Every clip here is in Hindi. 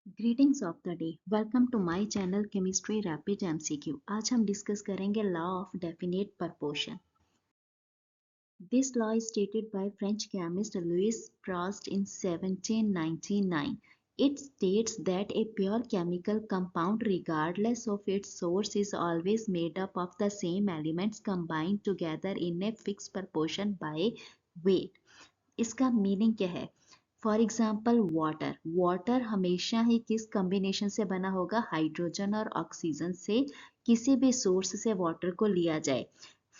Greetings of the day. Welcome to my channel chemistry rapid MCQ. आज हम डिस्कस करेंगे law of definite proportion. This law is stated by French chemist Louis Proust in 1799. It states that a pure chemical compound, regardless of its source, is always made up of the same elements combined together in a fixed proportion by weight. इसका मीनिंग क्या है? फॉर एग्जाम्पल वाटर, वाटर हमेशा ही किस कॉम्बिनेशन से बना होगा? हाइड्रोजन और ऑक्सीजन से। किसी भी सोर्स से वाटर को लिया जाए,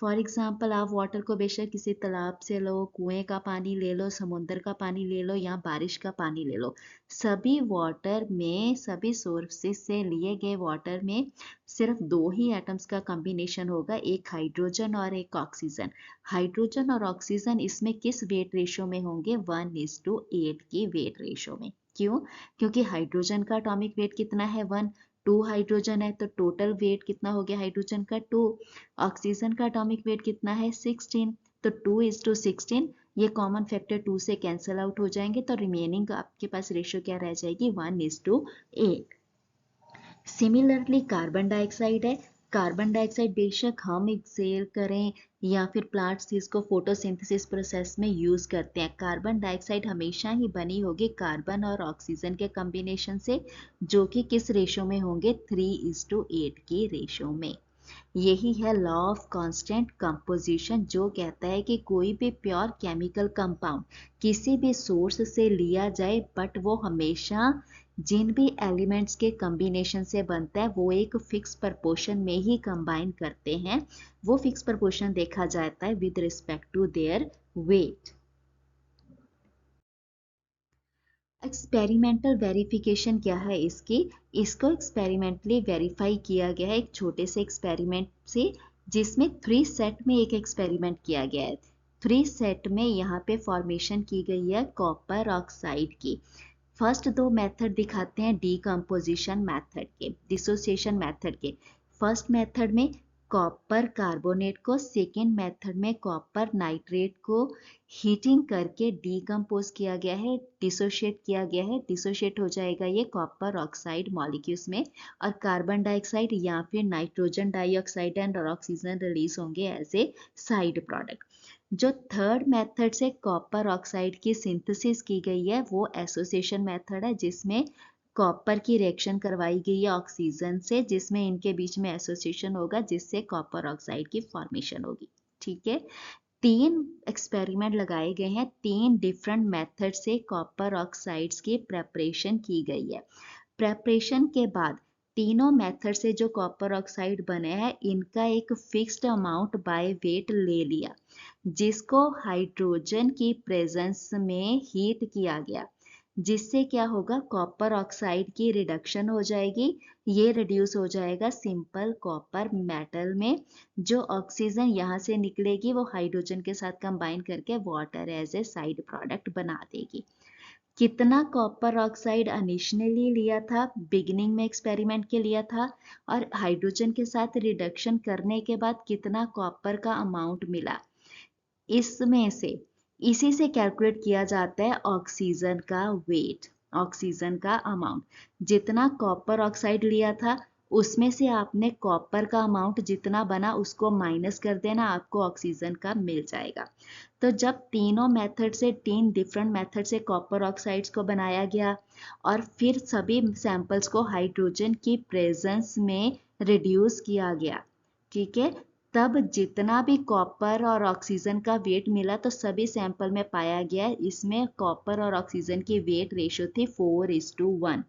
फॉर एग्जाम्पल आप वाटर को बेशक किसी तालाब से लो, कुएं का पानी ले लो, समुद्र का पानी ले लो या बारिश का पानी ले लो, सभी वाटर में, सभी सोर्सेस से लिए गए वाटर में सिर्फ दो ही एटम्स का कॉम्बिनेशन होगा, एक हाइड्रोजन और एक ऑक्सीजन। हाइड्रोजन और ऑक्सीजन इसमें किस वेट रेशो में होंगे? 1:8 की वेट रेशो में। क्यों? क्योंकि हाइड्रोजन का एटॉमिक वेट कितना है? 1। 2 हाइड्रोजन है तो टोटल वेट कितना हो गया हाइड्रोजन का? 2। ऑक्सीजन का एटॉमिक वेट कितना है? 16। तो 2:16, ये कॉमन फैक्टर 2 से कैंसिल आउट हो जाएंगे, तो रिमेनिंग आपके पास रेशो क्या रह जाएगी? 1:8। सिमिलरली कार्बन डाइऑक्साइड है। कार्बन डाइऑक्साइड बेशक हम एक्सेल करें या फिर प्लांट्स इसको फोटोसिंथेसिस प्रोसेस में यूज करते हैं, कार्बन डाइऑक्साइड हमेशा ही बनी होगी कार्बन और ऑक्सीजन के कॉम्बिनेशन से, जो कि किस रेशो में होंगे? 3:8 की रेशो में। यही है लॉ ऑफ कांस्टेंट कंपोजिशन, जो कहता है कि कोई भी प्योर केमिकल कंपाउंड किसी भी सोर्स से लिया जाए, बट वो हमेशा जिन भी एलिमेंट्स के कॉम्बिनेशन से बनता है वो एक फिक्स प्रपोर्शन में ही कंबाइन करते हैं। वो फिक्स प्रपोर्शन देखा जाता है with respect to their weight. Experimental verification क्या है इसकी? इसको एक्सपेरिमेंटली वेरीफाई किया गया है एक छोटे से एक्सपेरिमेंट से, जिसमें 3 सेट में एक एक्सपेरिमेंट किया गया है। 3 सेट में यहाँ पे फॉर्मेशन की गई है कॉपर ऑक्साइड की। फर्स्ट दो मेथड दिखाते हैं डीकम्पोजिशन मेथड के, डिसोसिएशन मेथड के। फर्स्ट मेथड में कॉपर कार्बोनेट को, सेकेंड मेथड में कॉपर नाइट्रेट को हीटिंग करके डीकम्पोज किया गया है, डिसोशिएट किया गया है। डिसोशिएट हो जाएगा ये कॉपर ऑक्साइड मॉलिक्यूल्स में, और कार्बन डाइऑक्साइड या फिर nitrogen dioxide and oxygen release होंगे एज ए साइड प्रोडक्ट। जो थर्ड मेथड से कॉपर ऑक्साइड की सिंथेसिस की गई है वो एसोसिएशन मेथड है, जिसमें कॉपर की रिएक्शन करवाई गई है ऑक्सीजन से, जिसमें इनके बीच में एसोसिएशन होगा, जिससे कॉपर ऑक्साइड की फॉर्मेशन होगी। ठीक है। 3 एक्सपेरिमेंट लगाए गए हैं, 3 डिफरेंट मेथड से कॉपर ऑक्साइड्स की प्रेपरेशन की गई है। प्रेपरेशन के बाद तीनों मेथड से जो कॉपर ऑक्साइड बने हैं, इनका एक फिक्स्ड अमाउंट बाय वेट ले लिया, जिसको हाइड्रोजन की प्रेजेंस में हीट किया गया, जिससे क्या होगा? कॉपर ऑक्साइड की रिडक्शन हो जाएगी। ये रिड्यूस हो जाएगा सिंपल कॉपर मेटल में। जो ऑक्सीजन यहाँ से निकलेगी वो हाइड्रोजन के साथ कंबाइन करके water as a side product बना देगी। कितना कॉपर ऑक्साइड इनिशियली लिया था, बिगिनिंग में एक्सपेरिमेंट के लिया था, और हाइड्रोजन के साथ रिडक्शन करने के बाद कितना कॉपर का अमाउंट मिला, इसमें से इसी से कैलकुलेट किया जाता है ऑक्सीजन का वेट, ऑक्सीजन का अमाउंट। जितना कॉपर ऑक्साइड लिया था उसमें से आपने कॉपर का अमाउंट जितना बना उसको माइनस कर देना, आपको ऑक्सीजन का मिल जाएगा। तो जब तीनों मेथड से, 3 डिफरेंट मेथड से कॉपर ऑक्साइड्स को बनाया गया और फिर सभी सैंपल्स को हाइड्रोजन की प्रेजेंस में रिड्यूस किया गया, ठीक है, तब जितना भी कॉपर और ऑक्सीजन का वेट मिला तो सभी सैंपल में पाया गया, इसमें कॉपर और ऑक्सीजन की वेट रेशियो थी 4:1।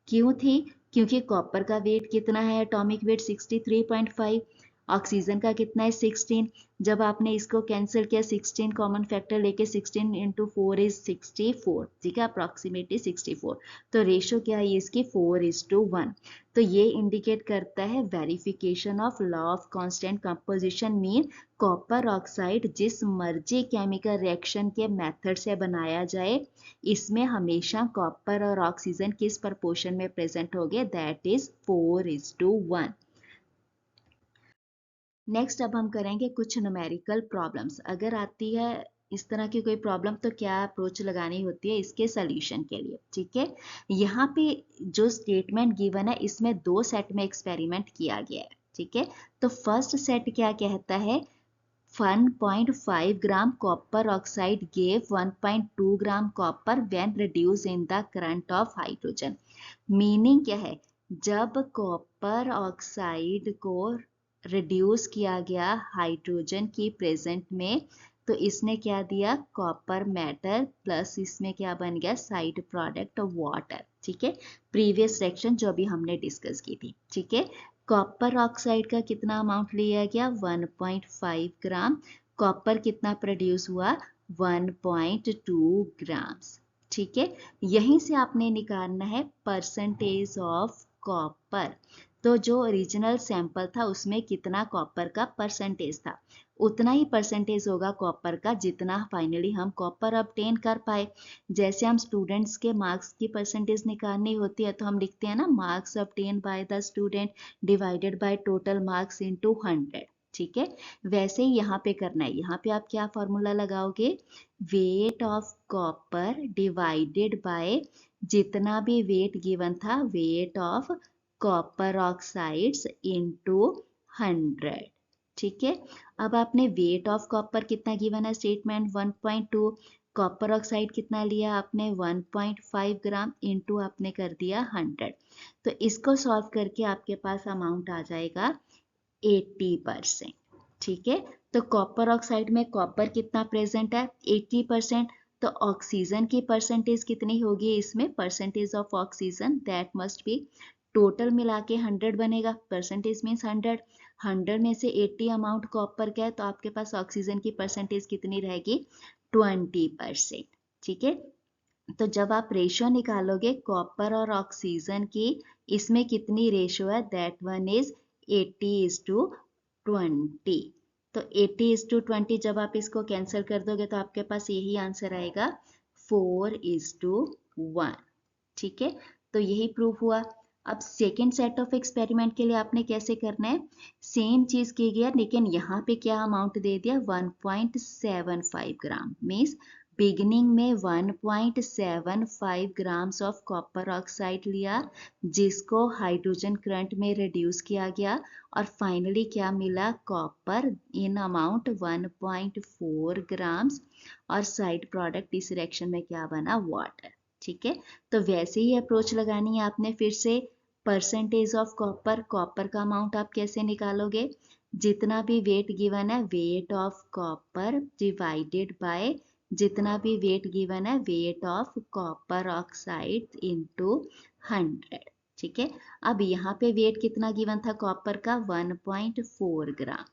क्यों थी? क्योंकि कॉपर का वेट कितना है? Atomic weight 63.5। ऑक्सीजन का कितना है? 16। जब आपने इसको कैंसिल किया, 16 कॉमन फैक्टर लेके, 16 इंटू 4 इज 64, ठीक है, अप्रॉक्सीमेटली 64। तो रेशो क्या है इसकी? 4:1। तो ये इंडिकेट करता है verification of law of constant composition, mean copper oxide जिस मर्जी केमिकल रिएक्शन के मेथड से बनाया जाए, इसमें हमेशा कॉपर और ऑक्सीजन किस प्रपोर्शन में प्रेजेंट होंगे? That is 4:1। नेक्स्ट अब हम करेंगे कुछ न्यूमेरिकल प्रॉब्लम्स। अगर आती है इस तरह की कोई प्रॉब्लम तो क्या अप्रोच लगानी होती है इसके सॉल्यूशन के लिए, ठीक है। यहाँ पे जो स्टेटमेंट गिवन है इसमें 2 सेट में एक्सपेरिमेंट किया गया है, ठीक है। तो फर्स्ट सेट क्या कहता है, 1.5 gram copper oxide gave 1.2 gram copper when reduce in the current of hydrogen. Meaning क्या है, जब कॉपर ऑक्साइड को रिड्यूस किया गया हाइड्रोजन की प्रेजेंट में, तो इसने क्या दिया, कॉपर मेटल प्लस इसमें क्या बन गया, साइड प्रोडक्ट ऑफ वाटर, ठीक है। प्रीवियस सेक्शन जो अभी हमने डिस्कस की थी, ठीक है। कॉपर ऑक्साइड का कितना अमाउंट लिया गया, 1.5 ग्राम। कॉपर कितना प्रोड्यूस हुआ, 1.2 ग्राम्स, ठीक है। यहीं से आपने निकालना है परसेंटेज ऑफ कॉपर। तो जो ओरिजिनल सैंपल था उसमें कितना कॉपर का परसेंटेज था, उतना ही परसेंटेज होगा कॉपर का जितना फाइनली हम कॉपर ऑब्टेन कर पाए। जैसे हम स्टूडेंट्स के मार्क्स की परसेंटेज निकालनी होती है तो हम लिखते हैं ना, marks obtain by the student divided by total marks into 100, ठीक है। वैसे ही यहाँ पे करना है। यहाँ पे आप क्या फॉर्मूला लगाओगे, weight of copper divided by जितना भी वेट गिवन था, weight of copper oxides into 100, ठीक है। अब आपने वेट ऑफ कॉपर कितना गिवन है, स्टेटमेंट 1.2, कॉपर ऑक्साइड कितना लिया आपने 1.5 ग्राम इनटू आपने कर दिया 100। तो इसको सॉल्व करके आपके पास अमाउंट आ जाएगा 80%, ठीक है। तो कॉपर ऑक्साइड में कॉपर कितना प्रेजेंट है, 80%। तो ऑक्सीजन की परसेंटेज कितनी होगी इसमें, percentage of oxygen that must be, total मिला के 100 बनेगा, परसेंटेज मीन्स 100, 100 में से 80 अमाउंट कॉपर का है, तो आपके पास ऑक्सीजन की परसेंटेज कितनी रहेगी, 20%, ठीक है। तो जब आप रेशियो निकालोगे कॉपर और ऑक्सीजन की, इसमें कितनी रेशियो है, दैट वन इज 80:20। तो 80:20 जब आप इसको कैंसिल कर दोगे तो आपके पास यही आंसर आएगा 4:1, ठीक है। तो यही प्रूफ हुआ। अब सेकेंड सेट ऑफ एक्सपेरिमेंट के लिए आपने कैसे करना है, सेम चीज की गया लेकिन यहाँ पे क्या अमाउंट दे दिया, 1.75 ग्राम। मीन्स बिगिनिंग में 1.75 ग्राम्स ऑफ कॉपर ऑक्साइड लिया जिसको हाइड्रोजन करंट में रिड्यूस किया गया, और फाइनली क्या मिला, कॉपर इन अमाउंट 1.4 ग्राम्स, और साइड प्रोडक्ट इस रिएक्शन में क्या बना, वाटर, ठीक है। तो वैसे ही अप्रोच लगानी है आपने फिर से, परसेंटेज ऑफ कॉपर, कॉपर का अमाउंट आप कैसे निकालोगे, जितना भी वेट गिवन है, weight of copper divided by जितना भी वेट गिवन है, weight of copper oxide into 100, ठीक है। अब यहाँ पे वेट कितना गिवन था कॉपर का, 1.4 ग्राम।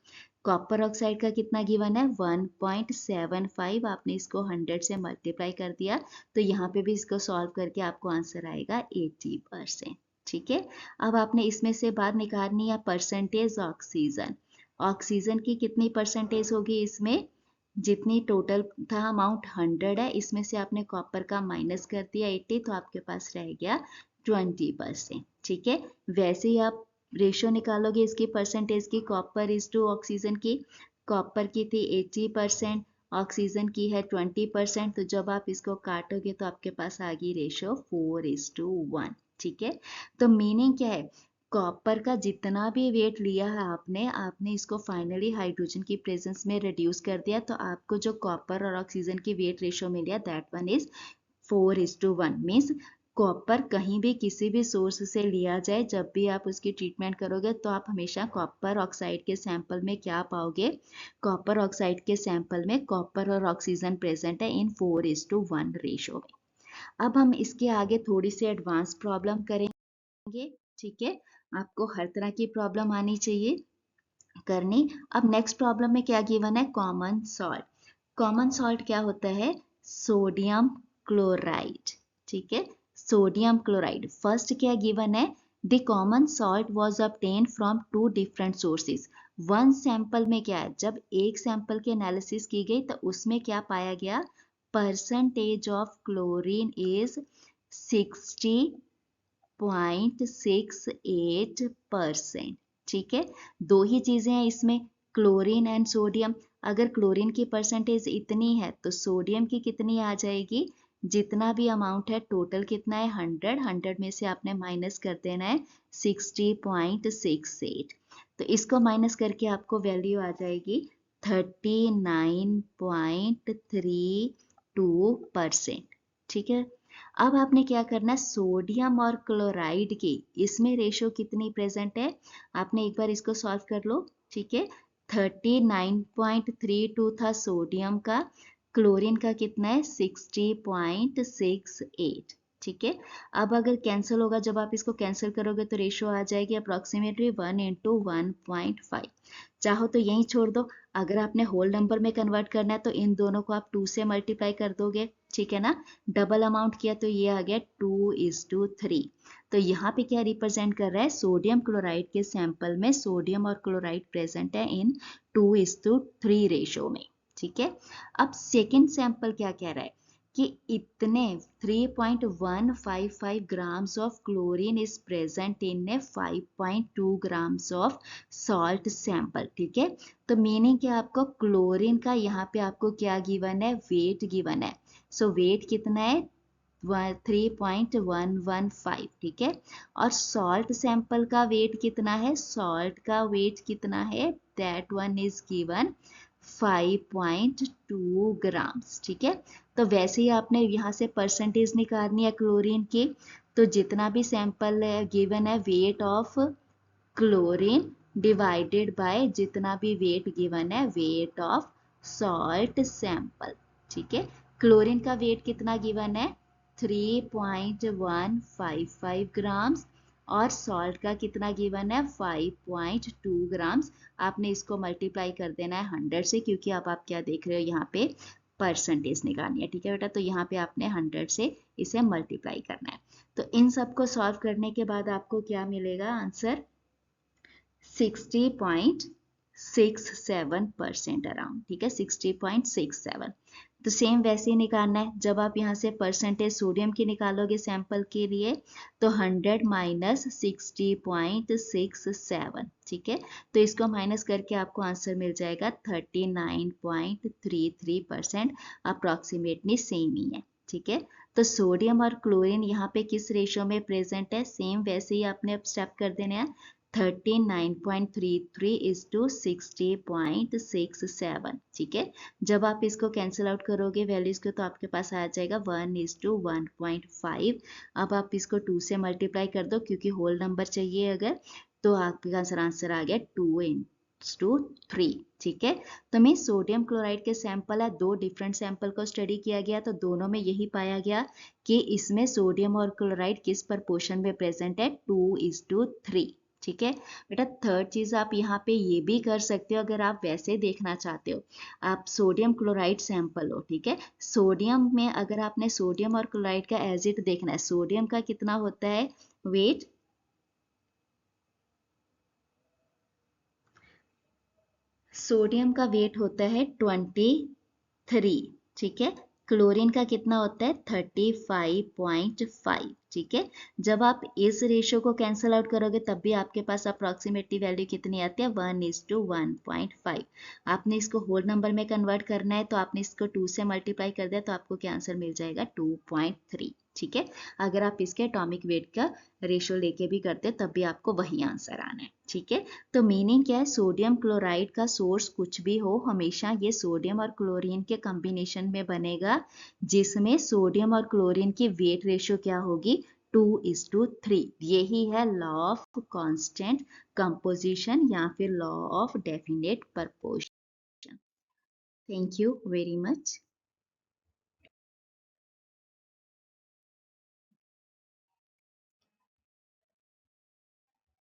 कॉपर ऑक्साइड का कितना गिवन है, 1.75। आपने इसको 100 से मल्टीप्लाई कर दिया, तो यहाँ पे भी इसको सॉल्व करके आपको आंसर आएगा 80%, ठीक है। अब आपने इसमें से बात निकालनी है परसेंटेज ऑक्सीजन। ऑक्सीजन की कितनी परसेंटेज होगी इसमें, जितनी टोटल था अमाउंट 100 है, इसमें से आपने कॉपर का माइनस कर दिया 80, तो आपके पास रह गया 20%, ठीक है। वैसे ही आप रेशियो निकालोगे इसकी परसेंटेज की, कॉपर इज टू ऑक्सीजन की, कॉपर की थी 80%, ऑक्सीजन की है 20%, तो जब आप इसको काटोगे तो आपके पास आ गई रेशियो 4:1, ठीक है। तो मीनिंग क्या है, कॉपर का जितना भी वेट लिया है आपने आपने इसको फाइनली हाइड्रोजन की प्रेजेंस में रिड्यूस कर दिया, तो आपको जो कॉपर और ऑक्सीजन की वेट रेशियो मिल गया that one is 4:1। Means copper कहीं भी किसी भी सोर्स से लिया जाए, जब भी आप उसकी ट्रीटमेंट करोगे तो आप हमेशा कॉपर ऑक्साइड के सैंपल में क्या पाओगे, कॉपर ऑक्साइड के सैंपल में कॉपर और ऑक्सीजन प्रेजेंट है इन 4:1 रेशियो में। अब हम इसके आगे थोड़ी सी एडवांस प्रॉब्लम करेंगे, ठीक है। आपको हर तरह की प्रॉब्लम आनी चाहिए करनी। अब नेक्स्ट प्रॉब्लम में क्या गिवन है, कॉमन सॉल्ट। कॉमन सॉल्ट क्या होता है, सोडियम क्लोराइड, ठीक है। सोडियम क्लोराइड फर्स्ट क्या गिवन है, the common salt was obtained from 2 different sources. One sample में क्या है, जब एक सैंपल की एनालिसिस की गई तो उसमें क्या पाया गया, परसेंटेज ऑफ क्लोरीन इज 60.68%, ठीक है। दो ही चीजें हैं इसमें, क्लोरीन एंड सोडियम। अगर क्लोरीन की परसेंटेज इतनी है तो सोडियम की कितनी आ जाएगी, जितना भी अमाउंट है टोटल कितना है 100 में से आपने माइनस कर देना है 60.68। तो इसको माइनस करके आपको वैल्यू आ जाएगी 39.32%। ठीक है, अब आपने क्या करना है, सोडियम और क्लोराइड की इसमें रेशो कितनी प्रेजेंट है, आपने एक बार इसको सॉल्व कर लो। ठीक है, 39.32 था सोडियम का, क्लोरीन का कितना है 60.68। ठीक है, अब अगर कैंसिल होगा, जब आप इसको कैंसिल करोगे तो रेशो आ जाएगी अप्रोक्सीमेटली 1:1.5। चाहो तो यहीं छोड़ दो, अगर आपने होल नंबर में कन्वर्ट करना है तो इन दोनों को आप 2 से मल्टीप्लाई कर दोगे। ठीक है ना, डबल अमाउंट किया तो ये आ गया 2:3। तो यहाँ पे क्या रिप्रेजेंट कर रहा है, सोडियम क्लोराइड के सैंपल में सोडियम और क्लोराइड प्रेजेंट है इन 2:3 रेशो में। ठीक है, अब सेकेंड सैंपल क्या कह रहा है कि इतने 3.155 grams of chlorine is present in A 5.2 grams of salt sample. ठीक है, तो मीनिंग क्या, आपको क्लोरीन का यहाँ पे आपको क्या गिवन है, वेट गिवन है। सो वेट कितना है 3.115। ठीक है, और सॉल्ट सैंपल का वेट कितना है, सॉल्ट का वेट कितना है, that one is given 5.2 grams. ठीक है, तो वैसे ही आपने यहाँ से परसेंटेज निकालनी है क्लोरीन की, तो जितना भी सैंपल गिवन है weight of chlorine divided by जितना भी वेट गिवन है वेट ऑफ सॉल्ट सैंपल। ठीक है, क्लोरीन का वेट कितना गिवन है 3.155 ग्राम्स और सॉल्ट का कितना गिवन है 5.2 ग्राम्स। आपने इसको मल्टीप्लाई कर देना है 100 से, क्योंकि अब आप क्या देख रहे हो यहाँ पे परसेंटेज निकालनी है। ठीक है बेटा, तो यहाँ पे आपने 100 से इसे मल्टीप्लाई करना है। तो इन सबको सॉल्व करने के बाद आपको क्या मिलेगा आंसर 60.67% अराउंड। ठीक है, 60.67। तो सेम वैसे ही निकालना है, जब आप यहाँ से परसेंटेज सोडियम की निकालोगे सैंपल के लिए तो 100 माइनस 60.67। ठीक है, तो इसको माइनस करके आपको आंसर मिल जाएगा 39.33%, अप्रॉक्सीमेटली सेम ही है। ठीक है, तो सोडियम और क्लोरीन यहाँ पे किस रेशो में प्रेजेंट है, सेम वैसे ही आपने अब स्टेप कर देने हैं 39.33 इज टू 60.67। ठीक है, जब आप इसको कैंसिल आउट करोगे वैल्यूज को तो आपके पास आ जाएगा 1:1.5। अब आप इसको 2 से मल्टीप्लाई कर दो, क्योंकि होल नंबर चाहिए अगर, तो आपका आंसर आ गया 2:3। ठीक है, तो मैं सोडियम क्लोराइड के सैंपल है, 2 डिफरेंट सैंपल को स्टडी किया गया, तो दोनों में यही पाया गया कि इसमें सोडियम और क्लोराइड किस प्रपोर्शन में प्रेजेंट है 2:3। ठीक है बेटा, थर्ड चीज आप यहाँ पे ये भी कर सकते हो, अगर आप वैसे देखना चाहते हो, आप सोडियम क्लोराइड सैंपल हो। ठीक है, सोडियम में अगर आपने सोडियम और क्लोराइड का एज इट देखना है, सोडियम का कितना होता है वेट, सोडियम का वेट होता है 23। ठीक है, क्लोरीन का कितना होता है 35.5। ठीक है, जब आप इस रेशियो को कैंसिल आउट करोगे तब भी आपके पास अप्रॉक्सीमेटली वैल्यू कितनी आती है 1:1.5। आपने इसको होल नंबर में कन्वर्ट करना है, तो आपने इसको 2 से मल्टीप्लाई कर दिया तो आपको क्या आंसर मिल जाएगा 2.3। ठीक है, अगर आप इसके एटॉमिक वेट का रेशियो लेके भी करते तब भी आपको वही आंसर आना है। ठीक है, तो मीनिंग क्या है, सोडियम क्लोराइड का सोर्स कुछ भी हो, हमेशा ये सोडियम और क्लोरीन के कॉम्बिनेशन में बनेगा, जिसमें सोडियम और क्लोरीन की वेट रेशियो क्या होगी 2:3। यही है लॉ ऑफ कांस्टेंट कंपोजिशन या फिर law of definite proportion. Thank you very much.